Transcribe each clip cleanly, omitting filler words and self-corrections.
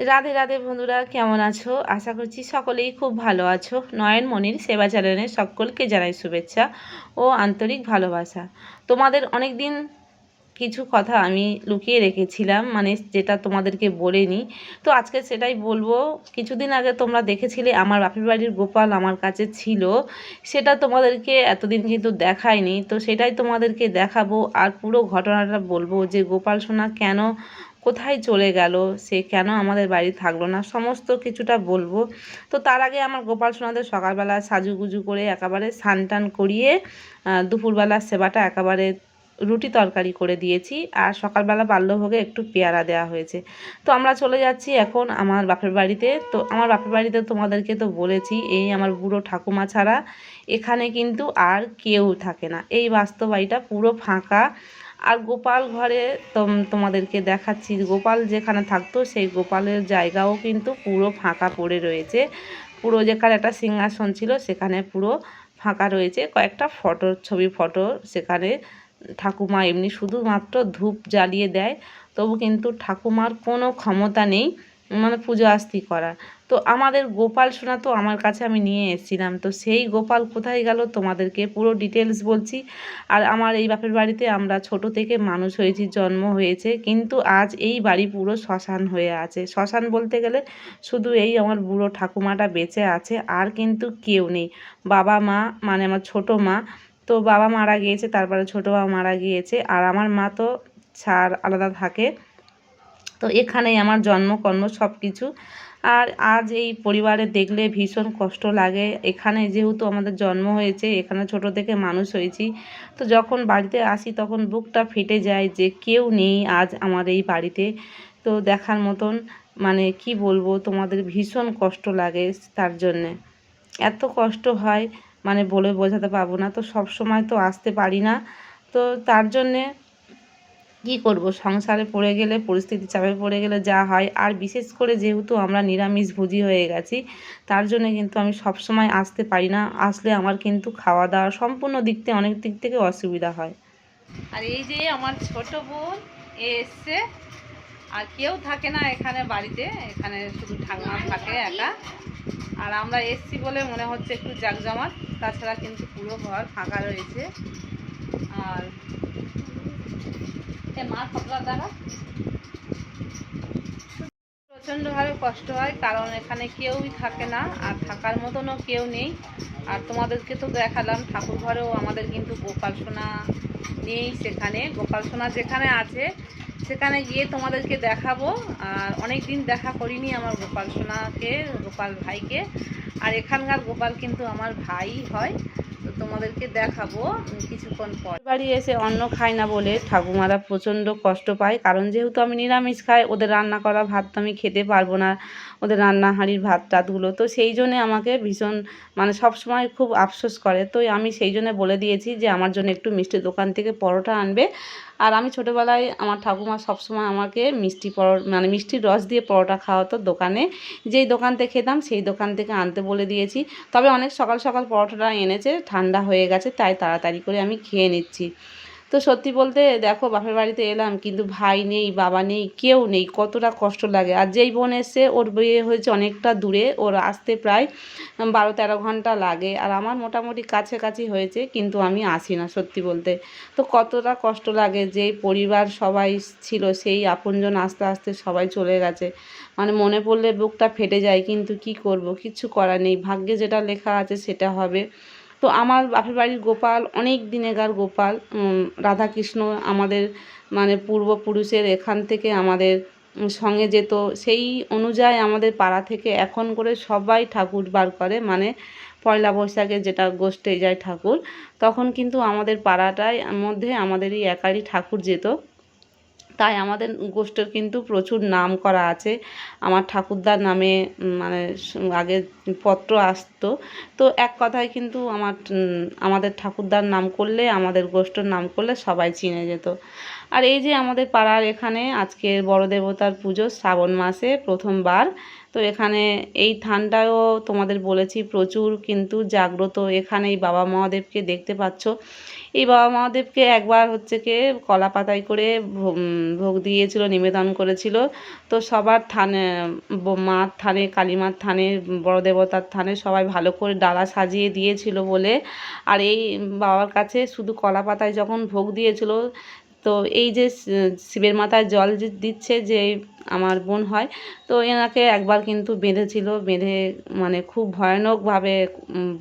রাধে রাধে বন্ধুরা, কেমন আছো? আশা করছি সকলেই খুব ভালো আছো। নয়নমণির সেবা চ্যানেলে সকলকে জানাই শুভেচ্ছা ও আন্তরিক ভালোবাসা। তোমাদের অনেক দিন কিছু কথা আমি লুকিয়ে রেখেছিলাম, মানে যেটা তোমাদেরকে বলিনি, তো আজকে সেটাই বলবো। কিছুদিন আগে তোমরা দেখেছিলে আমার বাপের বাড়ির গোপাল আমার কাছে ছিল, সেটা তোমাদেরকে এতদিন কিন্তু দেখায়নি, তো সেটাই তোমাদেরকে দেখাবো আর পুরো ঘটনাটা বলবো যে গোপাল সোনা কেন কোথায় চলে গেল, সে কেন আমাদের বাড়ি থাকলো না, সমস্ত কিছুটা বলবো। তো তার আগে আমার গোপাল সোনাদের সকালবেলা সাজুগুজু করে একেবারে স্নান টান করিয়ে দুপুরবেলার সেবাটা একেবারে রুটি তরকারি করে দিয়েছি, আর সকালবেলা বাল্যভোগে একটু পেয়ারা দেওয়া হয়েছে। তো আমরা চলে যাচ্ছি এখন আমার বাপের বাড়িতে। তো আমার বাপের বাড়িতে তোমাদেরকে তো বলেছি, এই আমার বুড়ো ঠাকুমা ছাড়া এখানে কিন্তু আর কেউ থাকে না, এই বাস্তব বাড়িটা পুরো ফাঁকা। আর গোপাল ঘরে তোমাদেরকে দেখাচ্ছি, গোপাল যেখানে থাকতো সেই গোপালের জায়গাও কিন্তু পুরো ফাঁকা পড়ে রয়েছে। পুরো যেখানে একটা সিংহাসন ছিল সেখানে পুরো ফাঁকা রয়েছে, কয়েকটা ফটো সেখানে ঠাকুমা এমনি শুধুমাত্র ধূপ জ্বালিয়ে দেয়, তবু কিন্তু ঠাকুমার কোনো ক্ষমতা নেই মানে পুজো আস্তি করা। তো আমাদের গোপাল সোনা তো আমার কাছে আমি নিয়ে এসেছিলাম, তো সেই গোপাল কোথায় গেল তোমাদেরকে পুরো ডিটেলস বলছি। আর আমার এই বাপের বাড়িতে আমরা ছোট থেকে মানুষ হয়েছি, জন্ম হয়েছে, কিন্তু আজ এই বাড়ি পুরো শ্মশান হয়ে আছে। শ্মশান বলতে গেলে শুধু এই আমার বুড়ো ঠাকুমাটা বেঁচে আছে, আর কিন্তু কেউ নেই। বাবা মা মানে আমার ছোট মা, তো বাবা মারা গিয়েছে, তারপরে ছোটো বাবা মারা গিয়েছে, আর আমার মা তো ছাড় আলাদা থাকে। তো এখানেই আমার জন্মকর্ম সব কিছু। আর আজ এই পরিবারে দেখলে ভীষণ কষ্ট লাগে। এখানে যেহেতু আমাদের জন্ম হয়েছে, এখানে ছোট থেকে মানুষ হয়েছি, তো যখন বাড়িতে আসি তখন বুকটা ফেটে যায় যে কেউ নেই আজ আমার এই বাড়িতে। তো দেখার মতন মানে কি বলবো তোমাদের, ভীষণ কষ্ট লাগে। তার জন্যে এত কষ্ট হয় মানে বলে বোঝাতে পারবো না। তো সব সময় তো আসতে পারি না, তো তার জন্যে কী করব, সংসারে পড়ে গেলে, পরিস্থিতি চাপে পড়ে গেলে যা হয়। আর বিশেষ করে যেহেতু আমরা নিরামিষভোজী হয়ে গেছি, তার জন্য কিন্তু আমি সব সময় আসতে পারি না। আসলে আমার কিন্তু খাওয়া দাওয়া সম্পূর্ণ অনেক দিক থেকে অসুবিধা হয়। আর এই যে আমার ছোট বোন এসছে, আর কেউ থাকে না এখানে বাড়িতে, এখানে শুধু ঠাকুমা থাকে একা। আর আমরা এসছি বলে মনে হচ্ছে একটু জাঁকজমাট, তাছাড়া কিন্তু পুরো ঘর ফাঁকা রয়েছে। আর মা খবরা দ্বারা প্রচণ্ডভাবে কষ্ট হয়, কারণ এখানে কেউই থাকে না, আর থাকার মতনও কেউ নেই। আর তোমাদেরকে তো দেখালাম ঠাকুর ঘরেও আমাদের কিন্তু গোপাল সোনা নেই। সেখানে গোপাল সোনা যেখানে আছে সেখানে গিয়ে তোমাদেরকে দেখাবো। আর অনেক দিন দেখা করিনি আমার গোপাল সোনাকে, গোপাল ভাইকে। আর এখানকার গোপাল কিন্তু আমার ভাই হয়, তো তোমাদেরকে দেখাবো কিছুক্ষণ পর। বাড়ি এসে অন্ন খায় না বলে ঠাকুমারা প্রচণ্ড কষ্ট পায়, কারণ যেহেতু আমি নিরামিষ খাই, ওদের রান্না করা ভাত তো আমি খেতে পারবো না, ওদের রান্না হাঁড়ির ভাত টাতগুলো। তো সেই জন্যে আমাকে ভীষণ মানে সব সময় খুব আফসোস করে। তো আমি সেই জন্য বলে দিয়েছি যে আমার জন্য একটু মিষ্টির দোকান থেকে পরোটা আনবে। আর আমি ছোটোবেলায় আমার ঠাকুমা সবসময় আমাকে মানে মিষ্টির রস দিয়ে পরোটা খাওয়াতো দোকানে, যেই দোকান থেকে খেতাম সেই দোকান থেকে আনতে বলে দিয়েছি। তবে অনেক সকাল সকাল পরোটাটা এনেছে, ঠান্ডা হয়ে গেছে, তাই তাড়াতাড়ি করে আমি খেয়ে নিচ্ছি। তো সত্যি বলতে দেখো, বাপের বাড়িতে এলাম কিন্তু ভাই নেই, বাবা নেই, কেউ নেই, কতটা কষ্ট লাগে। আর যেই বোন এসছে ওর বিয়ে হয়েছে অনেকটা দূরে, ওর আসতে প্রায় 12-13 ঘন্টা লাগে। আর আমার মোটামুটি কাছাকাছি হয়েছে, কিন্তু আমি আসি না সত্যি বলতে। তো কতটা কষ্ট লাগে, যেই পরিবার সবাই ছিল সেই আপনজন আস্তে আস্তে সবাই চলে গেছে, মানে মনে পড়লে বুকটা ফেটে যায়। কিন্তু কি করব, কিচ্ছু করার নেই, ভাগ্যে যেটা লেখা আছে সেটা হবে। তো আমার বাপের বাড়ির গোপাল অনেক দিনেকার গোপাল, রাধাকৃষ্ণ আমাদের মানে পূর্বপুরুষের এখান থেকে আমাদের সঙ্গে যেত, সেই অনুযায়ী আমাদের পাড়া থেকে এখন করে সবাই ঠাকুর বার করে, মানে পয়লা বৈশাখে যেটা গোষ্ঠে যায় ঠাকুর, তখন কিন্তু আমাদের পাড়াটায় মধ্যে আমাদেরই একারই ঠাকুর যেত। তাই আমাদের গোষ্ঠীর কিন্তু প্রচুর নাম করা আছে। আমার ঠাকুরদার নামে মানে আগে পত্র আসতো। তো এক কথায় কিন্তু আমাদের ঠাকুরদার নাম করলে, আমাদের গোষ্ঠীর নাম করলে সবাই চিনে যেত। আর এই যে আমাদের পাড়ার এখানে আজকের বড় দেবতার পুজো শ্রাবণ মাসে প্রথমবার। তো এখানে এই থানটাও তোমাদের বলেছি প্রচুর কিন্তু জাগ্রত। এখানে এই বাবা মহাদেবকে দেখতে পাচ্ছ। এই বাবা মহাদেবকে একবার হচ্ছে কি কলা পাতায় করে ভোগ দিয়েছিল, নিবেদন করেছিল। তো সবার থানে, মার থানে, কালীমার থানে, বড় দেবতার থানে সবাই ভালো করে ডালা সাজিয়ে দিয়েছিল বলে। আর এই বাবার কাছে শুধু কলা পাতায় যখন ভোগ দিয়েছিল, তো এই যে শিবের মাথায় জল দিচ্ছে যে আমার বোন হয়, তো এনাকে একবার কিন্তু বেঁধেছিল, বেঁধে মানে খুব ভয়ানকভাবে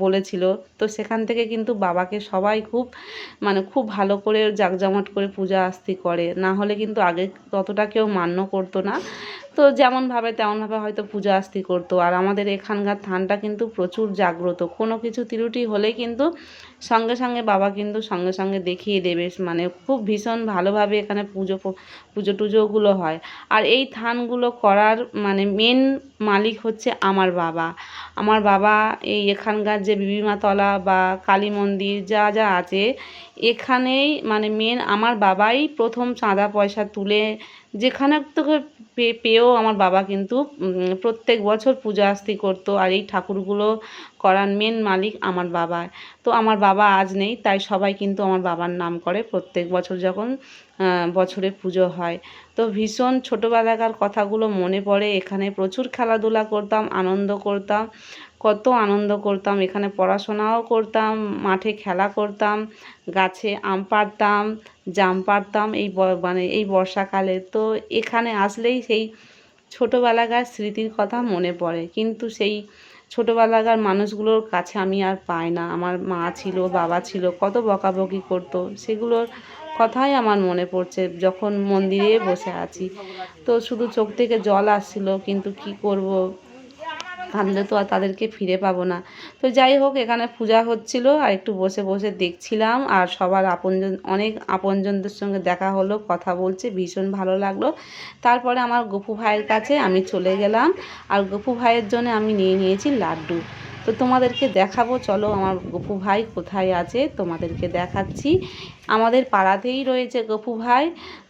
বলেছিল। তো সেখান থেকে কিন্তু বাবাকে সবাই খুব মানে খুব ভালো করে জাঁকজমট করে পূজা আস্তি করে, না হলে কিন্তু আগে ততটা কেউ মান্য করতো না। তো যেমনভাবে তেমনভাবে হয়তো পূজা আস্তি করতো। আর আমাদের এখানকার থানটা কিন্তু প্রচুর জাগ্রত। কোনো কিছু ত্রুটি হলে কিন্তু সঙ্গে সঙ্গে বাবা কিন্তু সঙ্গে সঙ্গে দেখিয়ে দেবে। মানে খুব ভীষণ ভালোভাবে এখানে পুজো টুজোগুলো হয়। আর এই থানগুলো করার মানে মেন মালিক হচ্ছে আমার বাবা। আমার বাবা এই এখানকার যে বিবিমাতলা বা কালী মন্দির যা যা আছে, এখানেই মানে মেন আমার বাবাই প্রথম চাঁদা পয়সা তুলে যেখানে থেকে পেয়েও আমার বাবা কিন্তু প্রত্যেক বছর পূজা আস্তি করতো। আর এই ঠাকুরগুলো করার মেন মালিক আমার বাবা। তো আমার বাবা আজ নেই, তাই সবাই কিন্তু আমার বাবার নাম করে প্রত্যেক বছর যখন বছরে পুজো হয়। তো ভীষণ ছোটোবেলাকার কথাগুলো মনে পড়ে। এখানে প্রচুর খেলাধুলা করতাম, আনন্দ করতাম, কত আনন্দ করতাম। এখানে পড়াশোনাও করতাম, মাঠে খেলা করতাম, গাছে আম পাড়তাম, জাম পাড়তাম মানে এই বর্ষাকালে। তো এখানে আসলেই সেই ছোটোবেলাকার স্মৃতির কথা মনে পড়ে। কিন্তু সেই ছোটোবেলাকার মানুষগুলোর কাছে আমি আর পাই না। আমার মা ছিল, বাবা ছিল, কত বকাবকি করতো, সেগুলোর কথাই আমার মনে পড়ছে যখন মন্দিরে বসে আছি। তো শুধু চোখ থেকে জল আসছিল, কিন্তু কি করব, কাঁদলে তো আর তাদেরকে ফিরে পাবো না। তো যাই হোক, এখানে পূজা হচ্ছিল আর একটু বসে বসে দেখছিলাম। আর সবার আপনজন, অনেক আপনজনদের সঙ্গে দেখা হলো, কথা বলছে, ভীষণ ভালো লাগলো। তারপরে আমার গপু ভাইয়ের কাছে আমি চলে গেলাম। আর গপু ভাইয়ের জন্য আমি নিয়ে নিয়েছি লাড্ডু। তো তোমাদেরকে দেখাবো, চলো আমার গপু ভাই কোথায় আছে তোমাদেরকে দেখাচ্ছি। আমাদের পাড়াতেই রয়েছে গপু ভাই।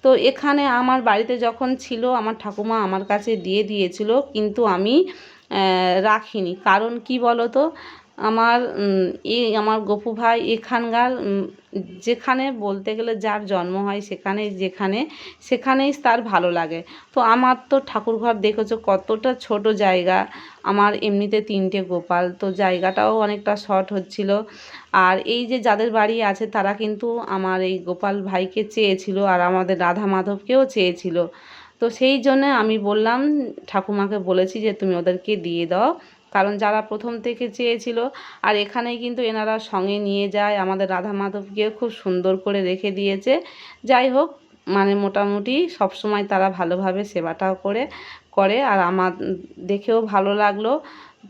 তো এখানে আমার বাড়িতে যখন ছিল আমার ঠাকুমা আমার কাছে দিয়ে দিয়েছিল, কিন্তু আমি রাখিনি। কারণ কি বলো তো, আমার গপু ভাই এখানকার যেখানে বলতে গেলে যার জন্ম হয় সেখানেই তার ভালো লাগে। তো আমার তো ঠাকুরঘর দেখেছো কতটা ছোট জায়গা। আমার এমনিতে 3টে গোপাল, তো জায়গাটাও অনেকটা শর্ট হচ্ছিল। আর এই যে যাদের বাড়ি আছে তারা কিন্তু আমার এই গোপাল ভাইকে চেয়েছিল, আর আমাদের রাধা মাধবকেও চেয়েছিল। তো সেই জন্য আমি বললাম, ঠাকুমাকে বলেছি যে তুমি ওদেরকে দিয়ে দাও, কারণ যারা প্রথম থেকে চেয়েছিল। আর এখানেই কিন্তু এনারা সঙ্গে নিয়ে যায়, আমাদের রাধা মাধবকে খুব সুন্দর করে রেখে দিয়েছে। যাই হোক, মানে মোটামুটি সবসময় তারা ভালোভাবে সেবাটাও করে। আর আমার দেখেও ভালো লাগলো।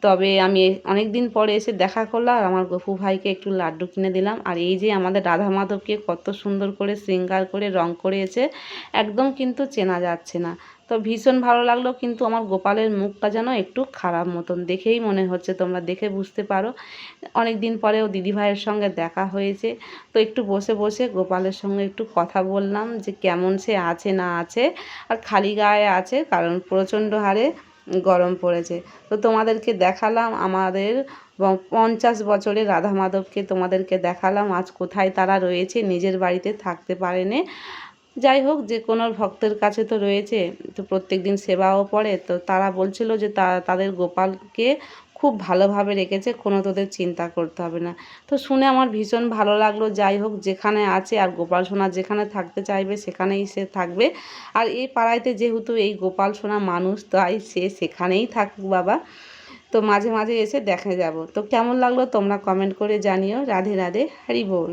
তবে আমি অনেক দিন পরে এসে দেখা করলাম, আর আমার গপু ভাইকে একটু লাড্ডু কিনে দিলাম। আর এই যে আমাদের রাধা মাধবকে কত সুন্দর করে শৃঙ্গার করে রং করেছে, একদম কিন্তু চেনা যাচ্ছে না। তো ভীষণ ভালো লাগলো। কিন্তু আমার গোপালের মুখটা যেন একটু খারাপ মতন, দেখেই মনে হচ্ছে, তোমরা দেখে বুঝতে পারো। অনেক দিন পরেও দিদিভাইয়ের সঙ্গে দেখা হয়েছে। তো একটু বসে বসে গোপালের সঙ্গে একটু কথা বললাম যে কেমন সে আছে না আছে। আর খালি গায়ে আছে, কারণ প্রচণ্ড হারে গরম পড়েছে। তো তোমাদেরকে দেখালাম আমাদের 50 বছরের রাধা মাধবকে, তোমাদেরকে দেখালাম আজ কোথায় তারা রয়েছে, নিজের বাড়িতে থাকতে পারেনি। যাই হোক, যে কোনো ভক্তের কাছে তো রয়েছে, তো প্রত্যেক দিন সেবাও পড়ে। তো তারা বলছিল যে তাদের গোপালকে খুব ভালোভাবে রেখেছে, কোনো তোদের চিন্তা করতে হবে না। তো শুনে আমার ভীষণ ভালো লাগলো। যাই হোক, যেখানে আছে আর গোপাল সোনা যেখানে থাকতে চাইবে সেখানেই সে থাকবে। আর এই পাড়াইতে যেহেতু এই গোপাল সোনা মানুষ, তাই সে সেখানেই থাকুক বাবা। তো মাঝে মাঝে এসে দেখে যাব। তো কেমন লাগলো তোমরা কমেন্ট করে জানিও। রাধে রাধে, হরি বল।